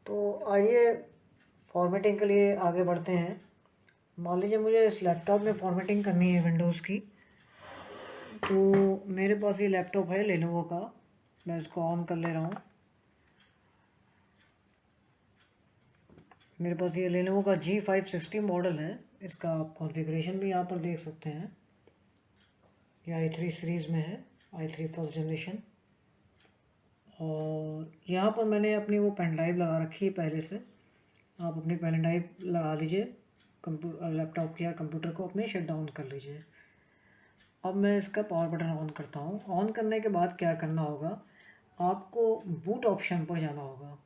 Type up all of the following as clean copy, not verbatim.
तो आइए फॉर्मेटिंग के लिए आगे बढ़ते हैं। मान लीजिए मुझे इस लैपटॉप में फॉर्मेटिंग करनी है विंडोज़ की। तो मेरे पास ये लैपटॉप है लेनोवो का, मैं इसको ऑन कर ले रहा हूँ। मेरे पास ये लेनोवो का G560 मॉडल है। इसका आप कॉन्फ़िगरेशन भी यहाँ पर देख सकते हैं। ये i3 सीरीज़ में है, i3 फर्स्ट जनरेशन। और यहाँ पर मैंने अपनी वो पेन ड्राइव लगा रखी है पहले से। आप अपनी पेन ड्राइव लगा लीजिए, लैपटॉप या कंप्यूटर को अपने शट डाउन कर लीजिए। अब मैं इसका पावर बटन ऑन करता हूँ। ऑन करने के बाद क्या करना होगा, आपको बूट ऑप्शन पर जाना होगा।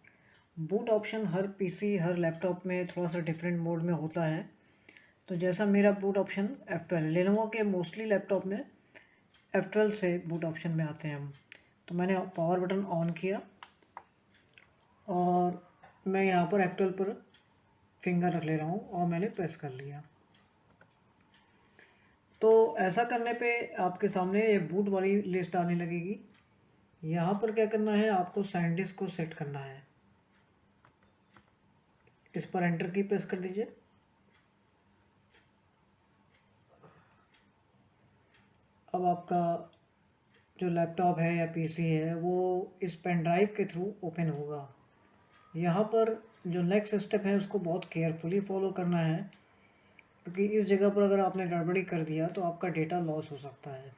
बूट ऑप्शन हर पीसी हर लैपटॉप में थोड़ा सा डिफरेंट मोड में होता है। तो जैसा मेरा बूट ऑप्शन F12 है, लेनोवो के मोस्टली लैपटॉप में F12 से बूट ऑप्शन में आते हैं हम। तो मैंने पावर बटन ऑन किया और मैं यहाँ पर F12 पर फिंगर रख ले रहा हूँ और मैंने प्रेस कर लिया। तो ऐसा करने पे आपके सामने ये बूट वाली लिस्ट आने लगेगी। यहाँ पर क्या करना है, आपको सैंडिस्क को सेट करना है। इस पर एंटर की प्रेस कर दीजिए। अब आपका जो लैपटॉप है या पीसी है वो इस पेन ड्राइव के थ्रू ओपन होगा। यहाँ पर जो नेक्स्ट स्टेप है उसको बहुत केयरफुली फॉलो करना है, क्योंकि इस जगह पर अगर आपने गड़बड़ी कर दिया तो आपका डेटा लॉस हो सकता है।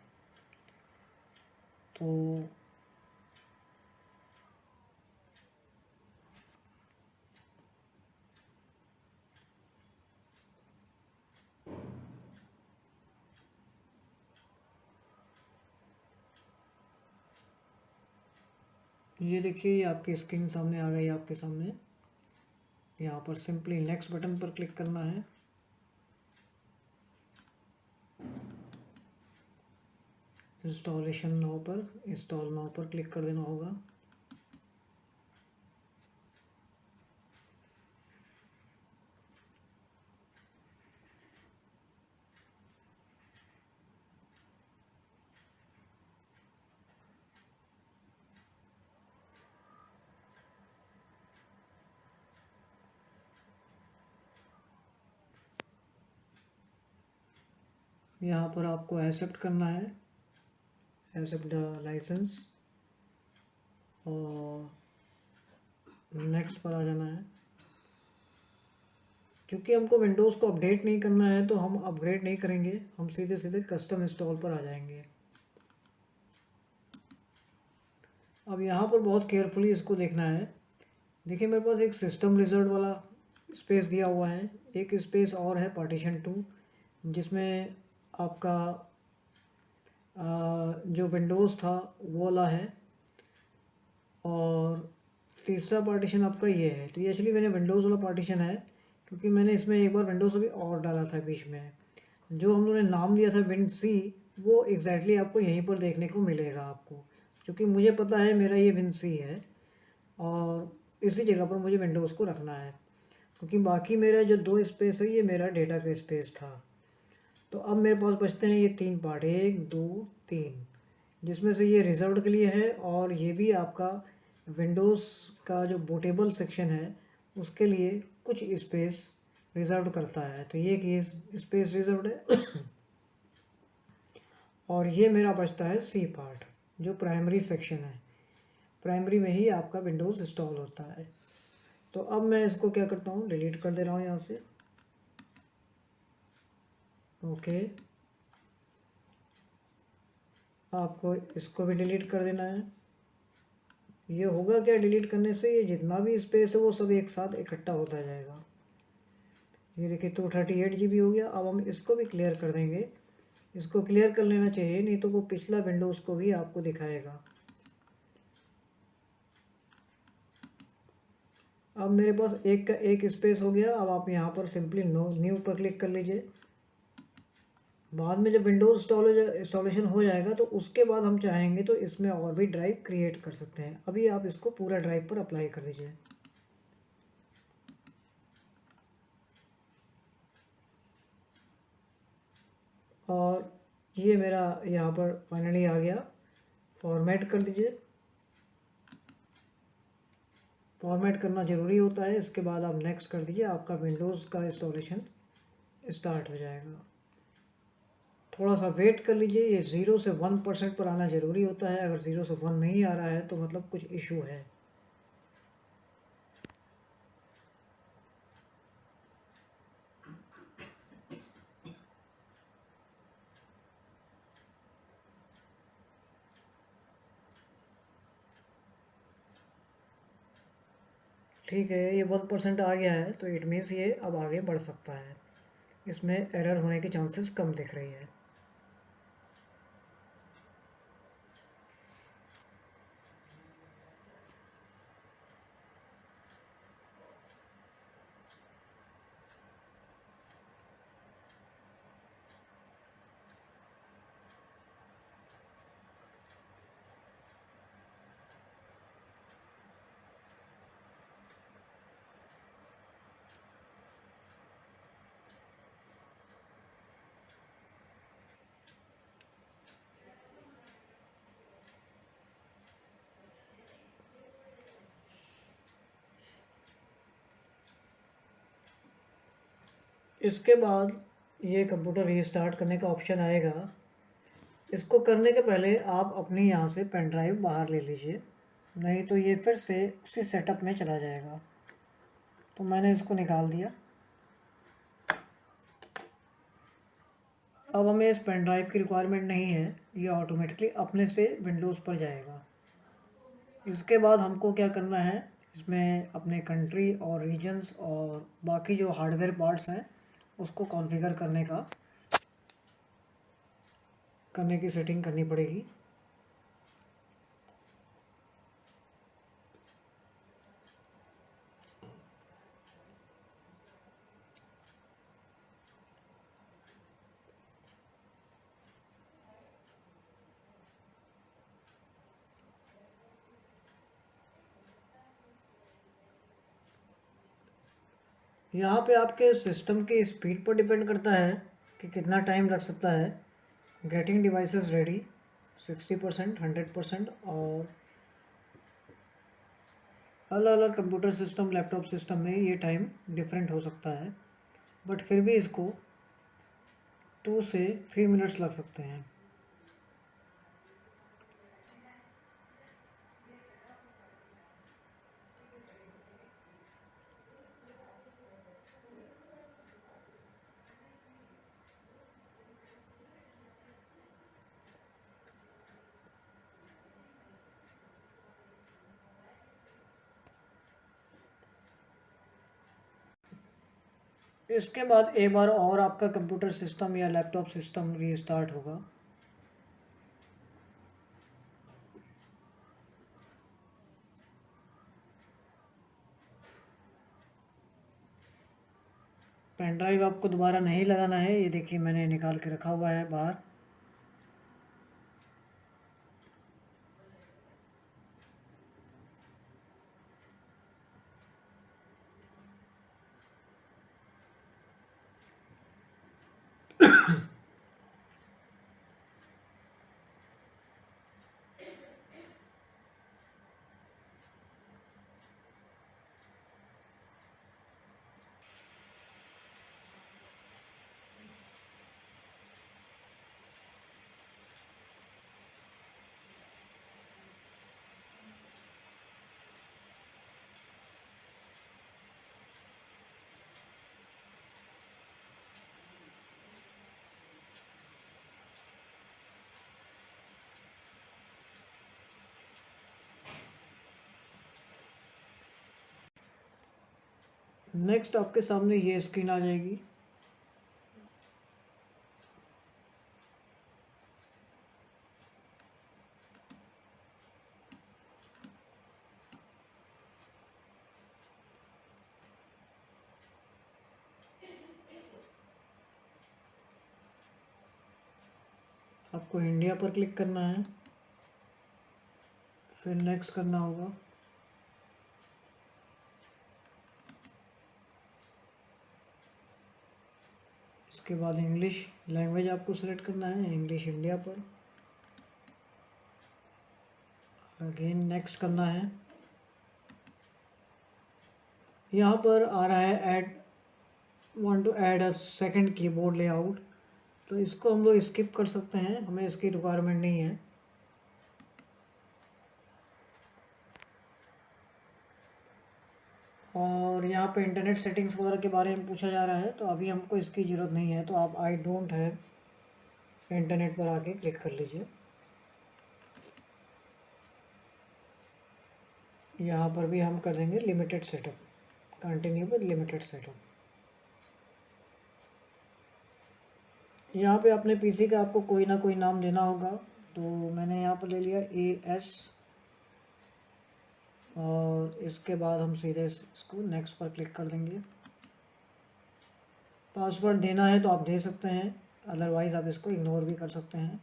तो ये देखिए, ये आपकी स्क्रीन सामने आ गई आपके सामने। यहाँ पर सिंपली नेक्स्ट बटन पर क्लिक करना है। इंस्टॉलेशन नाउ पर, इंस्टॉल नाउ पर क्लिक कर देना होगा। यहाँ पर आपको एक्सेप्ट करना है, एक्सेप्ट द लाइसेंस, और नेक्स्ट पर आ जाना है। क्योंकि हमको विंडोज़ को अपडेट नहीं करना है तो हम अपग्रेड नहीं करेंगे, हम सीधे सीधे कस्टम इंस्टॉल पर आ जाएंगे। अब यहाँ पर बहुत केयरफुली इसको देखना है। देखिए, मेरे पास एक सिस्टम रिजल्ट वाला स्पेस दिया हुआ है, एक स्पेस और है पार्टीशन 2, जिसमें आपका जो विंडोज़ था वो वाला है, और तीसरा पार्टीशन आपका ये है। तो ये एक्चुअली मैंने विंडोज़ वाला पार्टीशन है, क्योंकि मैंने इसमें एक बार विंडोज़ अभी और डाला था बीच में। जो हम लोगों ने नाम दिया था विंड सी, वो एग्जैक्टली आपको यहीं पर देखने को मिलेगा आपको, क्योंकि मुझे पता है मेरा ये विंड सी है और इसी जगह पर मुझे विंडोज़ को रखना है। क्योंकि बाकी मेरा जो 2 स्पेस है ये मेरा डेटा का स्पेस था। तो अब मेरे पास बचते हैं ये 3 पार्ट, 1 2 3, जिसमें से ये रिजर्व्ड के लिए है और ये भी आपका विंडोज़ का जो बूटेबल सेक्शन है उसके लिए कुछ स्पेस रिजर्व करता है। तो ये कि स्पेस रिजर्व्ड है। और ये मेरा बचता है सी पार्ट, जो प्राइमरी सेक्शन है। प्राइमरी में ही आपका विंडोज़ इंस्टॉल होता है। तो अब मैं इसको क्या करता हूँ, डिलीट कर दे रहा हूँ यहाँ से। ओके, आपको इसको भी डिलीट कर देना है। ये होगा क्या, डिलीट करने से ये जितना भी स्पेस है वो सब एक साथ इकट्ठा होता जाएगा। ये देखिए 238 GB हो गया। अब हम इसको भी क्लियर कर देंगे। इसको क्लियर कर लेना चाहिए, नहीं तो वो पिछला विंडोज़ को भी आपको दिखाएगा। अब मेरे पास एक का एक स्पेस हो गया। अब आप यहाँ पर सिंपली न्यू पर क्लिक कर लीजिए। बाद में जब विंडोज़ इंस्टॉलेशन हो जाएगा तो उसके बाद हम चाहेंगे तो इसमें और भी ड्राइव क्रिएट कर सकते हैं। अभी आप इसको पूरा ड्राइव पर अप्लाई कर दीजिए। और ये मेरा यहाँ पर फाइनली आ गया। फॉर्मेट कर दीजिए। फॉर्मेट करना ज़रूरी होता है। इसके बाद आप नेक्स्ट कर दीजिए, आपका विंडोज़ का इंस्टॉलेशन स्टार्ट हो जाएगा। थोड़ा सा वेट कर लीजिए, ये 0 से 1% पर आना ज़रूरी होता है। अगर 0 से 1 नहीं आ रहा है तो मतलब कुछ इशू है। ठीक है, ये 1% आ गया है तो इट मीन्स ये अब आगे बढ़ सकता है। इसमें एरर होने के चांसेस कम दिख रही है। इसके बाद ये कंप्यूटर रीस्टार्ट करने का ऑप्शन आएगा। इसको करने के पहले आप अपनी यहाँ से पेन ड्राइव बाहर ले लीजिए, नहीं तो ये फिर से उसी सेटअप में चला जाएगा। तो मैंने इसको निकाल दिया। अब हमें इस पेन ड्राइव की रिक्वायरमेंट नहीं है, ये ऑटोमेटिकली अपने से विंडोज़ पर जाएगा। इसके बाद हमको क्या करना है, इसमें अपने कंट्री और रीजन्स और बाकी जो हार्डवेयर पार्ट्स हैं उसको कॉन्फ़िगर करने की सेटिंग करनी पड़ेगी। यहाँ पे आपके सिस्टम की स्पीड पर डिपेंड करता है कि कितना टाइम लग सकता है। गेटिंग डिवाइसेस रेडी 60%, 100% और अलग अलग कंप्यूटर सिस्टम, लैपटॉप सिस्टम में ये टाइम डिफरेंट हो सकता है, बट फिर भी इसको 2 से 3 मिनट्स लग सकते हैं। इसके बाद एक बार और आपका कंप्यूटर सिस्टम या लैपटॉप सिस्टम रीस्टार्ट होगा। पेन ड्राइव आपको दोबारा नहीं लगाना है, ये देखिए मैंने निकाल के रखा हुआ है बाहर। नेक्स्ट आपके सामने ये स्क्रीन आ जाएगी। आपको इंडिया पर क्लिक करना है, फिर नेक्स्ट करना होगा। इसके बाद इंग्लिश लैंग्वेज आपको सेलेक्ट करना है, इंग्लिश इंडिया पर। अगेन नेक्स्ट करना है। यहाँ पर आ रहा है add, want to add a second keyboard layout, तो इसको हम लोग स्किप कर सकते हैं, हमें इसकी रिक्वायरमेंट नहीं है। और यहाँ पे इंटरनेट सेटिंग्स वगैरह के बारे में पूछा जा रहा है, तो अभी हमको इसकी ज़रूरत नहीं है, तो आप आई डोंट हैव इंटरनेट पर आके क्लिक कर लीजिए। यहाँ पर भी हम कर देंगे limited setup, continue with limited setup. यहाँ पे अपने पीसी का आपको कोई ना कोई नाम देना होगा, तो मैंने यहाँ पर ले लिया AS, और इसके बाद हम सीधे इसको नेक्स्ट पर क्लिक कर देंगे। पासवर्ड देना है तो आप दे सकते हैं, अदरवाइज़ आप इसको इग्नोर भी कर सकते हैं।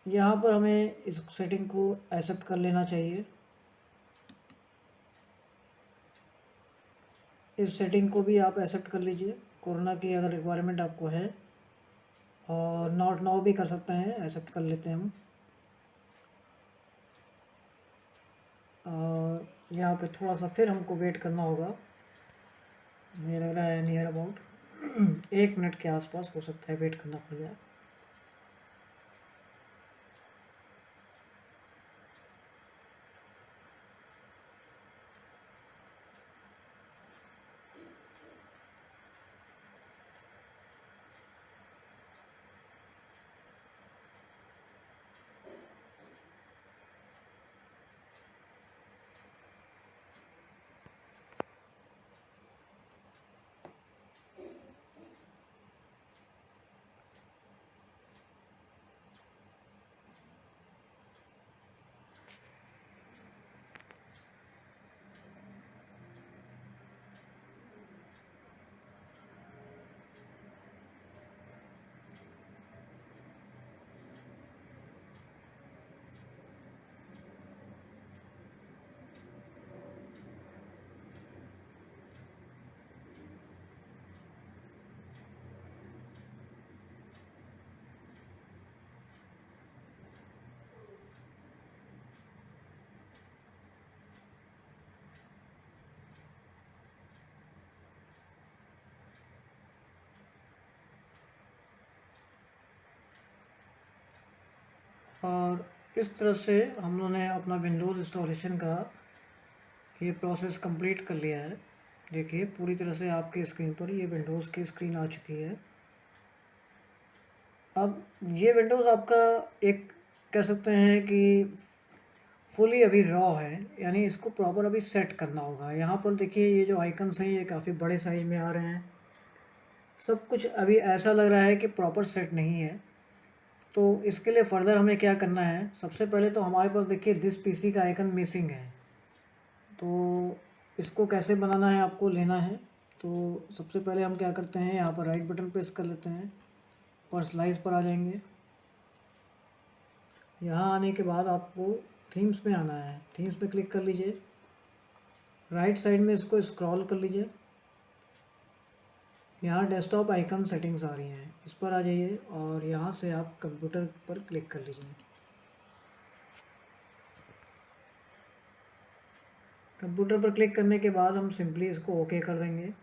यहाँ पर हमें इस सेटिंग को एक्सेप्ट कर लेना चाहिए। इस सेटिंग को भी आप एक्सेप्ट कर लीजिए, कोरोना की अगर रिक्वायरमेंट आपको है, और नॉट नाउ भी कर सकते हैं, एक्सेप्ट कर लेते हैं हम। और यहाँ पे थोड़ा सा फिर हमको वेट करना होगा, मुझे लग रहा है नियर अबाउट 1 मिनट के आसपास हो सकता है वेट करना पड़ जाए। और इस तरह से हम लोगों ने अपना विंडोज़ इंस्टॉलेशन का ये प्रोसेस कंप्लीट कर लिया है। देखिए पूरी तरह से आपके स्क्रीन पर ये विंडोज़ की स्क्रीन आ चुकी है। अब ये विंडोज़ आपका एक कह सकते हैं कि फुली अभी रॉ है, यानी इसको प्रॉपर अभी सेट करना होगा। यहाँ पर देखिए ये जो आइकन्स हैं ये काफ़ी बड़े साइज में आ रहे हैं, सब कुछ अभी ऐसा लग रहा है कि प्रॉपर सेट नहीं है। तो इसके लिए फ़र्दर हमें क्या करना है, सबसे पहले तो हमारे पास देखिए दिस पीसी का आइकन मिसिंग है, तो इसको कैसे बनाना है आपको लेना है। तो सबसे पहले हम क्या करते हैं, यहाँ पर राइट बटन प्रेस कर लेते हैं, पर्सनलाइज पर आ जाएंगे। यहाँ आने के बाद आपको थीम्स में आना है, थीम्स पे क्लिक कर लीजिए, राइट साइड में इसको स्क्रॉल कर लीजिए, यहाँ डेस्कटॉप आइकन सेटिंग्स आ रही हैं, इस पर आ जाइए और यहाँ से आप कंप्यूटर पर क्लिक कर लीजिए। कंप्यूटर पर क्लिक करने के बाद हम सिंपली इसको ओके कर देंगे।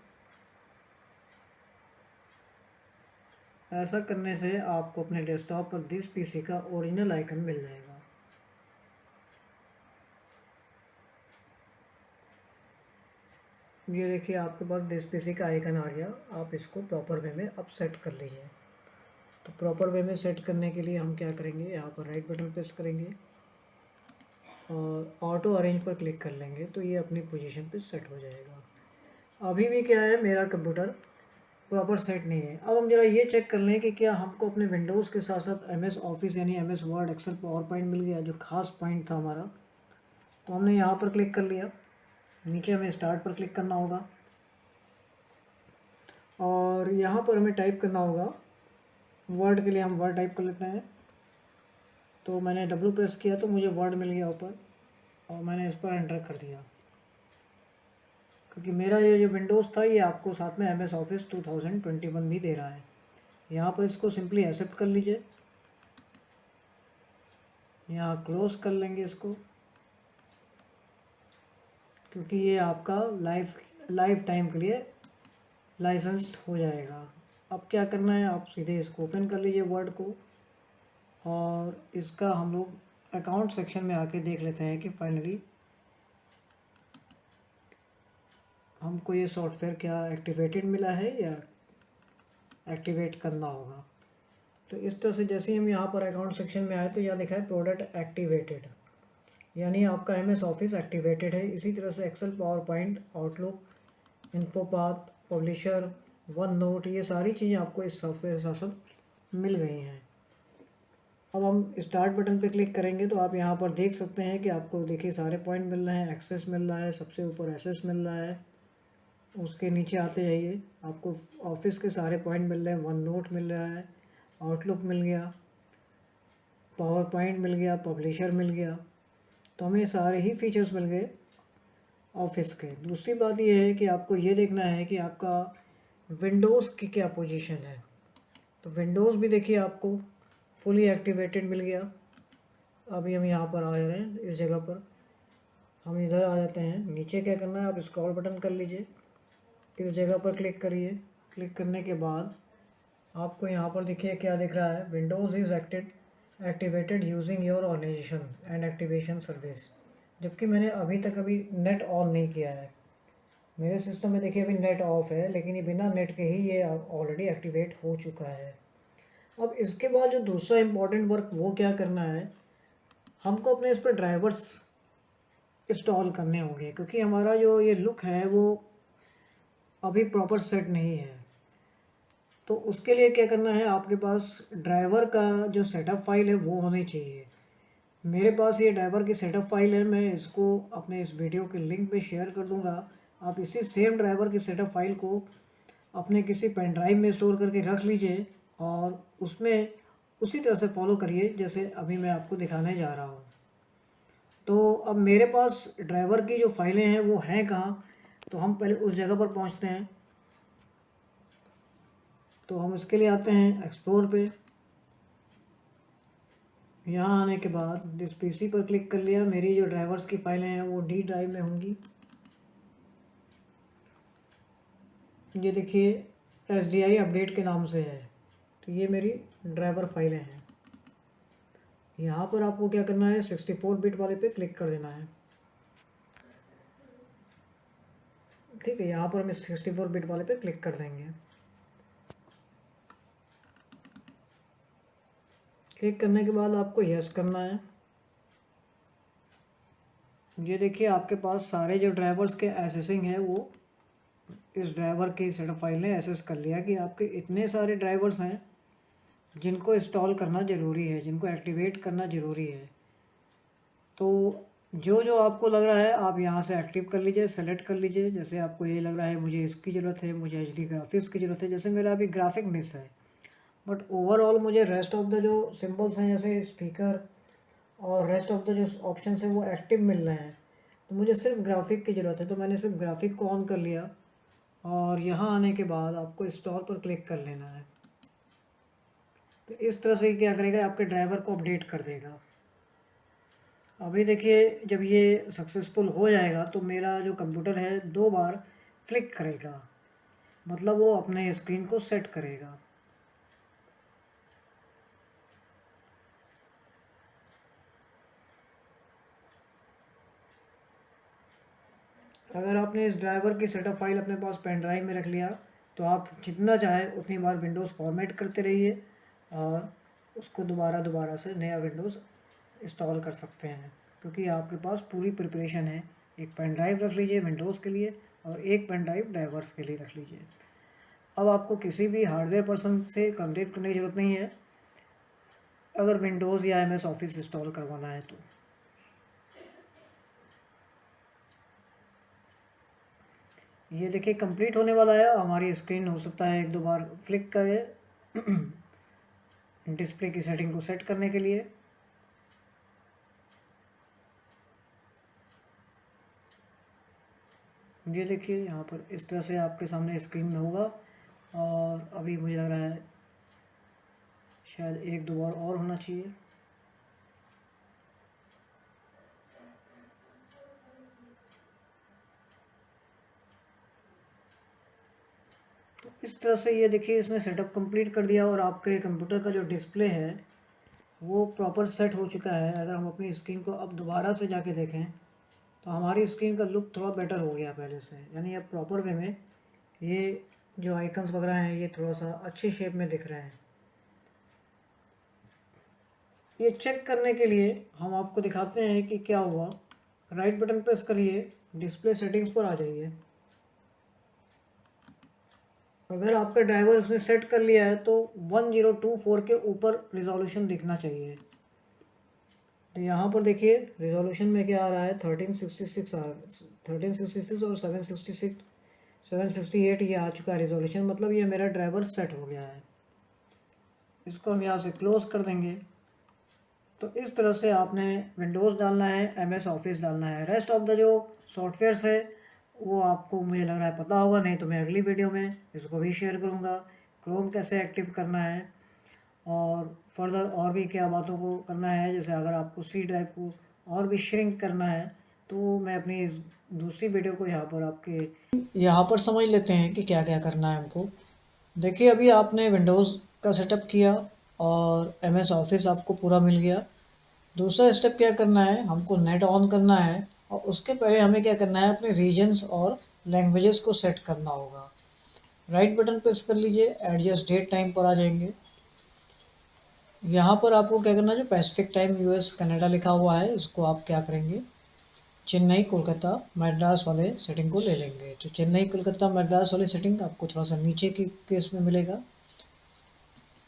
ऐसा करने से आपको अपने डेस्कटॉप पर दिस पीसी का ओरिजिनल आइकन मिल जाएगा। ये देखिए आपके पास दिस पीसी का आइकन आ गया, आप इसको प्रॉपर वे में अब सेट कर लीजिए। तो प्रॉपर वे में सेट करने के लिए हम क्या करेंगे, यहाँ पर राइट बटन प्रेस करेंगे और ऑटो अरेंज पर क्लिक कर लेंगे, तो ये अपनी पोजीशन पे सेट हो जाएगा। अभी भी क्या है, मेरा कंप्यूटर प्रॉपर सेट नहीं है। अब हम जरा ये चेक कर लें कि क्या हमको अपने विंडोज़ के साथ साथ MS ऑफिस यानी MS word, excel, power point मिल गया, जो खास पॉइंट था हमारा। तो हमने यहाँ पर क्लिक कर लिया, नीचे हमें स्टार्ट पर क्लिक करना होगा और यहाँ पर हमें टाइप करना होगा, वर्ड के लिए हम वर्ड टाइप कर लेते हैं। तो मैंने W प्रेस किया तो मुझे वर्ड मिल गया ऊपर और मैंने इस पर एंटर कर दिया, क्योंकि मेरा ये जो विंडोज़ था ये आपको साथ में MS ऑफिस 2021 भी दे रहा है। यहाँ पर इसको सिंपली एक्सेप्ट कर लीजिए, यहाँ क्लोज कर लेंगे इसको क्योंकि ये आपका लाइफ टाइम के लिए लाइसेंस्ड हो जाएगा। अब क्या करना है, आप सीधे इसको ओपन कर लीजिए वर्ड को, और इसका हम लोग अकाउंट सेक्शन में आके देख लेते हैं कि फाइनली हमको ये सॉफ्टवेयर क्या एक्टिवेटेड मिला है या एक्टिवेट करना होगा। तो इस तरह से जैसे ही हम यहाँ पर अकाउंट सेक्शन में आए तो यहाँ लिखा है प्रोडक्ट एक्टिवेटेड, यानी आपका MS ऑफिस एक्टिवेटेड है। इसी तरह से excel, power point, outlook, infopath, publisher, one note, ये सारी चीज़ें आपको इस सॉफ्टवेयर के साथ साथ मिल गई हैं। अब हम स्टार्ट बटन पे क्लिक करेंगे तो आप यहाँ पर देख सकते हैं कि आपको देखिए सारे पॉइंट मिल रहे हैं, एक्सेस मिल रहा है, सबसे ऊपर एसेस मिल रहा है, उसके नीचे आते जाइए आपको ऑफिस के सारे पॉइंट मिल रहे हैं, वन नोट मिल रहा है, आउटलुक मिल गया, पावर पॉइंट मिल गया, पब्लिशर मिल गया। तो हमें सारे ही फीचर्स मिल गए ऑफिस के। दूसरी बात यह है कि आपको ये देखना है कि आपका विंडोज़ की क्या पोजीशन है। तो विंडोज़ भी देखिए आपको फुली एक्टिवेटेड मिल गया। अभी हम यहाँ पर आ रहे हैं, इस जगह पर हम इधर आ जाते हैं। नीचे क्या करना है, आप स्क्रॉल बटन कर लीजिए, इस जगह पर क्लिक करिए। क्लिक करने के बाद आपको यहाँ पर देखिए क्या दिख रहा है, Windows is activated using your organisation and activation service. जबकि मैंने अभी तक नेट ऑन नहीं किया है, मेरे सिस्टम में देखिए अभी नेट ऑफ है, लेकिन ये बिना नेट के ही ये ऑलरेडी एक्टिवेट हो चुका है। अब इसके बाद जो दूसरा इम्पॉर्टेंट वर्क वो क्या करना है, हमको अपने इस पर ड्राइवर्स इंस्टॉल करने होंगे, क्योंकि हमारा जो ये लुक है वो अभी प्रॉपर सेट नहीं है। तो उसके लिए क्या करना है, आपके पास ड्राइवर का जो सेटअप फाइल है वो होनी चाहिए। मेरे पास ये ड्राइवर की सेटअप फाइल है, मैं इसको अपने इस वीडियो के लिंक में शेयर कर दूंगा। आप इसी सेम ड्राइवर की सेटअप फाइल को अपने किसी पेन ड्राइव में स्टोर करके रख लीजिए और उसमें उसी तरह से फॉलो करिए जैसे अभी मैं आपको दिखाने जा रहा हूँ। तो अब मेरे पास ड्राइवर की जो फाइलें हैं वो हैं कहाँ, तो हम पहले उस जगह पर पहुँचते हैं। तो हम इसके लिए आते हैं एक्सप्लोर पे। यहाँ आने के बाद दिस पीसी पर क्लिक कर लिया। मेरी जो ड्राइवर्स की फाइलें हैं वो डी ड्राइव में होंगी। ये देखिए SDI अपडेट के नाम से है, तो ये मेरी ड्राइवर फाइलें हैं। यहाँ पर आपको क्या करना है, 64 बिट वाले पे क्लिक कर देना है। ठीक है, यहाँ पर हम 64 बिट वाले पे क्लिक कर देंगे। क्लिक करने के बाद आपको यस करना है। ये देखिए आपके पास सारे जो ड्राइवर्स के एसेसिंग है वो इस ड्राइवर की सेटअप फाइल ने एसेस कर लिया कि आपके इतने सारे ड्राइवर्स हैं जिनको इंस्टॉल करना ज़रूरी है, जिनको एक्टिवेट करना ज़रूरी है। तो जो जो आपको लग रहा है आप यहाँ से एक्टिव कर लीजिए, सेलेक्ट कर लीजिए। जैसे आपको ये लग रहा है मुझे इसकी ज़रूरत है, मुझे HD ग्राफिक्स की ज़रूरत है, जैसे मेरा अभी ग्राफिक मिस है, बट ओवरऑल मुझे रेस्ट ऑफ द जो सिंबल्स हैं जैसे स्पीकर और रेस्ट ऑफ द जो ऑप्शन है वो एक्टिव मिल रहे हैं। तो मुझे सिर्फ ग्राफिक की ज़रूरत है, तो मैंने सिर्फ ग्राफिक को ऑन कर लिया और यहाँ आने के बाद आपको इंस्टॉल पर क्लिक कर लेना है। तो इस तरह से क्या करेगा, आपके ड्राइवर को अपडेट कर देगा। अभी देखिए जब ये सक्सेसफुल हो जाएगा तो मेरा जो कंप्यूटर है 2 बार फ्लिक करेगा, मतलब वो अपने स्क्रीन को सेट करेगा। अगर आपने इस ड्राइवर की सेटअप फाइल अपने पास पेन ड्राइव में रख लिया तो आप जितना चाहे उतनी बार विंडोज़ फॉर्मेट करते रहिए और उसको दोबारा से नया विंडोज़ इंस्टॉल कर सकते हैं, क्योंकि आपके पास पूरी प्रिपरेशन है। एक पेन ड्राइव रख लीजिए विंडोज़ के लिए और एक पेन ड्राइव ड्राइवर्स के लिए रख लीजिए। अब आपको किसी भी हार्डवेयर पर्सन से कंटेक्ट करने की ज़रूरत नहीं है अगर विंडोज़ या MS ऑफिस इंस्टॉल करवाना है तो। ये देखिए कंप्लीट होने वाला है। हमारी स्क्रीन हो सकता है 1-2 बार फ्लिक करे डिस्प्ले की सेटिंग को सेट करने के लिए। ये देखिए यहाँ पर इस तरह से आपके सामने स्क्रीन में होगा और अभी मुझे लग रहा है शायद 1-2 बार और होना चाहिए। इस तरह से ये देखिए इसने सेटअप कंप्लीट कर दिया और आपके कंप्यूटर का जो डिस्प्ले है वो प्रॉपर सेट हो चुका है। अगर हम अपनी स्क्रीन को अब दोबारा से जाके देखें तो हमारी स्क्रीन का लुक थोड़ा बेटर हो गया पहले से, यानी अब प्रॉपर वे में ये जो आइकन्स वगैरह हैं ये थोड़ा सा अच्छी शेप में दिख रहे हैं। ये चेक करने के लिए हम आपको दिखाते हैं कि क्या हुआ। राइट बटन प्रेस करिए, डिस्प्ले सेटिंग्स पर आ जाइए। अगर आपका ड्राइवर उसने सेट कर लिया है तो 1024 के ऊपर रिजोल्यूशन दिखना चाहिए। तो यहाँ पर देखिए रिजोल्यूशन में क्या आ रहा है, 1366 1366 और 768 ये आ चुका है रिजोल्यूशन, मतलब ये मेरा ड्राइवर सेट हो गया है। इसको हम यहाँ से क्लोज कर देंगे। तो इस तरह से आपने विंडोज़ डालना है, MS ऑफिस डालना है। रेस्ट ऑफ द जो सॉफ्टवेयर्स है वो आपको मुझे लग रहा है पता होगा, नहीं तो मैं अगली वीडियो में इसको भी शेयर करूँगा। क्रोम कैसे एक्टिव करना है और फर्दर और भी क्या बातों को करना है, जैसे अगर आपको सी ड्राइव को और भी श्रिंक करना है तो मैं अपनी इस दूसरी वीडियो को यहाँ पर समझ लेते हैं कि क्या क्या करना है हमको। देखिए अभी आपने विंडोज़ का सेटअप किया और MS ऑफिस आपको पूरा मिल गया। दूसरा स्टेप क्या करना है, हमको नेट ऑन करना है और उसके पहले हमें क्या करना है, अपने रीजन्स और लैंग्वेजेस को सेट करना होगा। राइट बटन प्रेस कर लीजिए, एडजस्ट डेट टाइम पर आ जाएंगे। यहाँ पर आपको क्या करना है, जो पैसिफिक टाइम US कनाडा लिखा हुआ है इसको आप क्या करेंगे, चेन्नई कोलकाता मद्रास वाले सेटिंग को ले लेंगे। तो चेन्नई कोलकाता मद्रास वाली सेटिंग आपको थोड़ा सा नीचे की केस में मिलेगा।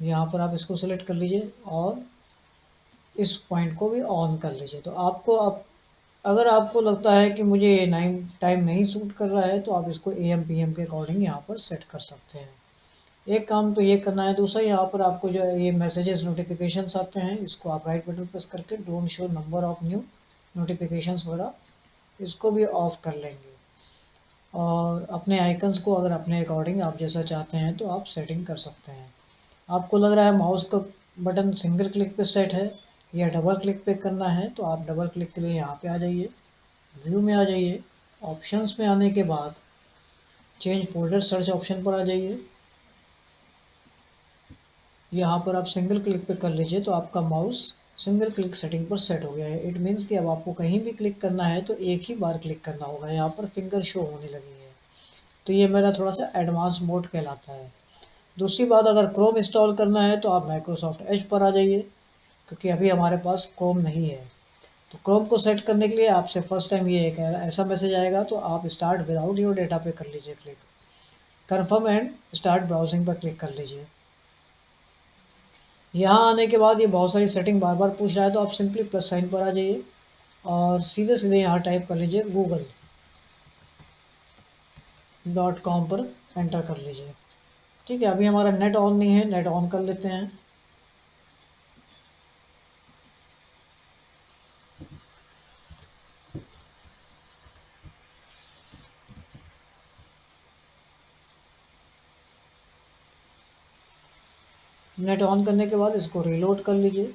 यहाँ पर आप इसको सेलेक्ट कर लीजिए और इस पॉइंट को भी ऑन कर लीजिए। तो आपको अब अगर आपको लगता है कि मुझे ये टाइम नहीं सूट कर रहा है तो आप इसको AM PM के अकॉर्डिंग यहाँ पर सेट कर सकते हैं। एक काम तो ये करना है। दूसरा, यहाँ पर आपको जो ये मैसेजेस नोटिफिकेशंस आते हैं इसको आप राइट बटन प्रेस करके don't show number of new notifications वगैरह इसको भी ऑफ कर लेंगे। और अपने आइकन्स को अगर अपने अकॉर्डिंग आप जैसा चाहते हैं तो आप सेटिंग कर सकते हैं। आपको लग रहा है माउस का बटन सिंगल क्लिक पे सेट है या डबल क्लिक पे करना है तो आप डबल क्लिक के लिए यहाँ पे आ जाइए, व्यू में आ जाइए। ऑप्शंस में आने के बाद चेंज फोल्डर सर्च ऑप्शन पर आ जाइए। यहाँ पर आप सिंगल क्लिक पे कर लीजिए तो आपका माउस सिंगल क्लिक सेटिंग पर सेट हो गया है। इट मीन्स कि अब आपको कहीं भी क्लिक करना है तो एक ही बार क्लिक करना होगा। यहाँ पर फिंगर शो होने लगी है, तो ये मेरा थोड़ा सा एडवांस मोड कहलाता है। दूसरी बात, अगर क्रोम इंस्टॉल करना है तो आप माइक्रोसॉफ्ट एज पर आ जाइए, क्योंकि अभी हमारे पास क्रोम नहीं है। तो क्रोम को सेट करने के लिए आपसे फर्स्ट टाइम ये एक ऐसा मैसेज आएगा, तो आप स्टार्ट विदाउट योर डेटा पे कर लीजिए click, confirm and start browsing पर क्लिक कर लीजिए। यहाँ आने के बाद ये बहुत सारी सेटिंग बार बार पूछ रहा है, तो आप सिंपली प्लस साइन पर आ जाइए और सीधे सीधे यहाँ टाइप कर लीजिए google.com पर एंटर कर लीजिए। ठीक है, अभी हमारा नेट ऑन नहीं है, नेट ऑन कर लेते हैं। नेट ऑन करने के बाद इसको रीलोड कर लीजिए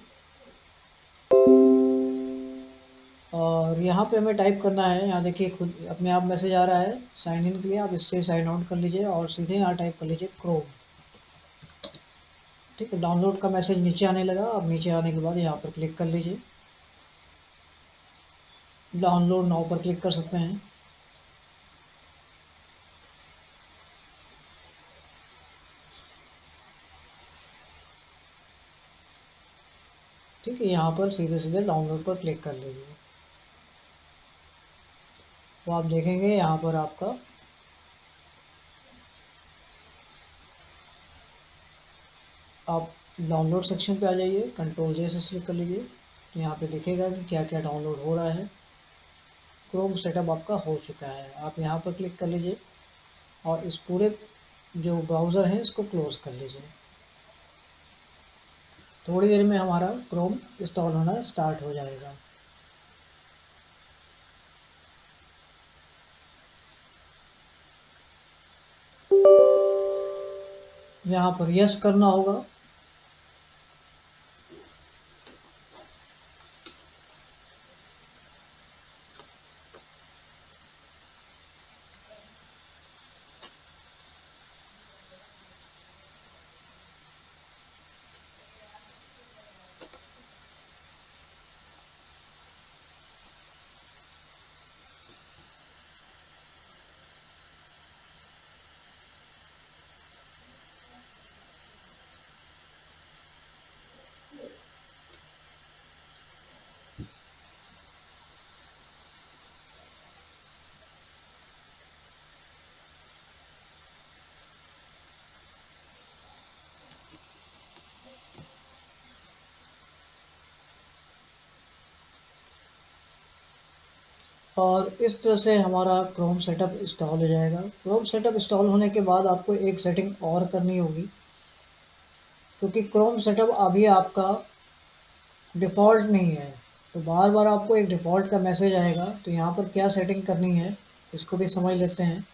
और यहाँ पे हमें टाइप करना है। यहाँ देखिए खुद अपने आप मैसेज आ रहा है साइन इन के लिए, आप इससे साइन आउट कर लीजिए और सीधे यहाँ टाइप कर लीजिए क्रोम। ठीक है, डाउनलोड का मैसेज नीचे आने लगा। अब नीचे आने के बाद यहाँ पर क्लिक कर लीजिए, डाउनलोड नाउ पर क्लिक कर सकते हैं। ठीक है, यहाँ पर सीधे सीधे डाउनलोड पर क्लिक कर लीजिए। तो आप देखेंगे यहाँ पर आपका आप डाउनलोड सेक्शन पे आ जाइए, कंट्रोल जे से सिलेक्ट कर लीजिए। तो यहाँ पे दिखेगा कि क्या क्या डाउनलोड हो रहा है। क्रोम सेटअप आपका हो चुका है। आप यहाँ पर क्लिक कर लीजिए और इस पूरे जो ब्राउज़र है इसको क्लोज कर लीजिए। थोड़ी देर में हमारा क्रोम इंस्टॉल होना स्टार्ट हो जाएगा। यहाँ पर यस करना होगा। और इस तरह से हमारा क्रोम सेटअप इंस्टॉल हो जाएगा। क्रोम सेटअप इंस्टॉल होने के बाद आपको एक सेटिंग और करनी होगी, क्योंकि क्रोम सेटअप अभी आपका डिफ़ॉल्ट नहीं है, तो बार बार आपको एक डिफ़ॉल्ट का मैसेज आएगा। तो यहाँ पर क्या सेटिंग करनी है इसको भी समझ लेते हैं।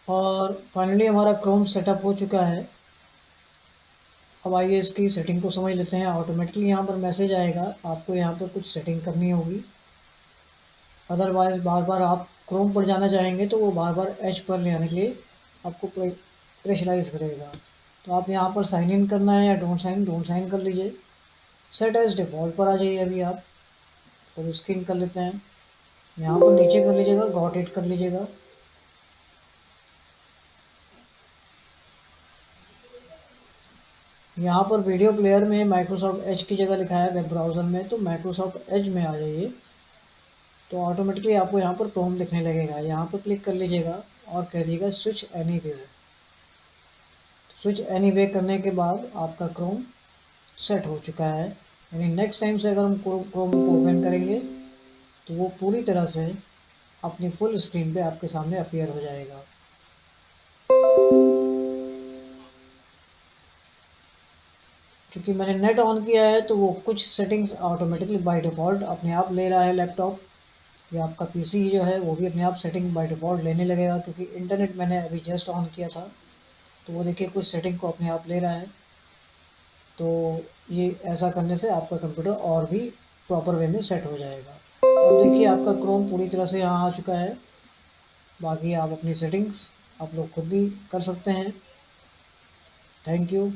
और फाइनली हमारा क्रोम सेटअप हो चुका है। अब आइए इसकी सेटिंग को समझ लेते हैं। ऑटोमेटिकली यहाँ पर मैसेज आएगा, आपको यहाँ पर कुछ सेटिंग करनी होगी, अदरवाइज़ बार बार आप क्रोम पर जाना चाहेंगे तो वो बार बार एज पर ले आने के लिए आपको प्रेशराइज करेगा। तो आप यहाँ पर साइन इन करना है या डोंट साइन कर लीजिए। सेट एज डिफ़ॉल्ट पर आ जाइए अभी आप, और स्क्रीन कर लेते हैं। यहाँ पर नीचे कर लीजिएगा, गॉट इट कर लीजिएगा। यहाँ पर वीडियो प्लेयर में माइक्रोसॉफ्ट एज की जगह लिखा है वेब ब्राउज़र में, तो माइक्रोसॉफ्ट एज में आ जाइए। तो ऑटोमेटिकली आपको यहाँ पर क्रोम दिखने लगेगा, यहाँ पर क्लिक कर लीजिएगा और कह दीजिएगा स्विच एनीवे। स्विच एनीवे करने के बाद आपका क्रोम सेट हो चुका है। यानी नेक्स्ट टाइम से अगर हम क्रोम को ओपन करेंगे तो वो पूरी तरह से अपनी फुल स्क्रीन पे आपके सामने अपीयर हो जाएगा। क्योंकि मैंने नेट ऑन किया है तो वो कुछ सेटिंग्स ऑटोमेटिकली बाय डिफ़ॉल्ट अपने आप ले रहा है। लैपटॉप या आपका पीसी जो है वो भी अपने आप सेटिंग बाय डिफ़ॉल्ट लेने लगेगा, क्योंकि इंटरनेट मैंने अभी जस्ट ऑन किया था तो वो देखिए कुछ सेटिंग को अपने आप ले रहा है। तो ये ऐसा करने से आपका कंप्यूटर और भी प्रॉपर वे में सेट हो जाएगा। अब देखिए आपका क्रोम पूरी तरह से यहाँ आ चुका है। बाकी आप अपनी सेटिंग्स आप लोग खुद भी कर सकते हैं। Thank you.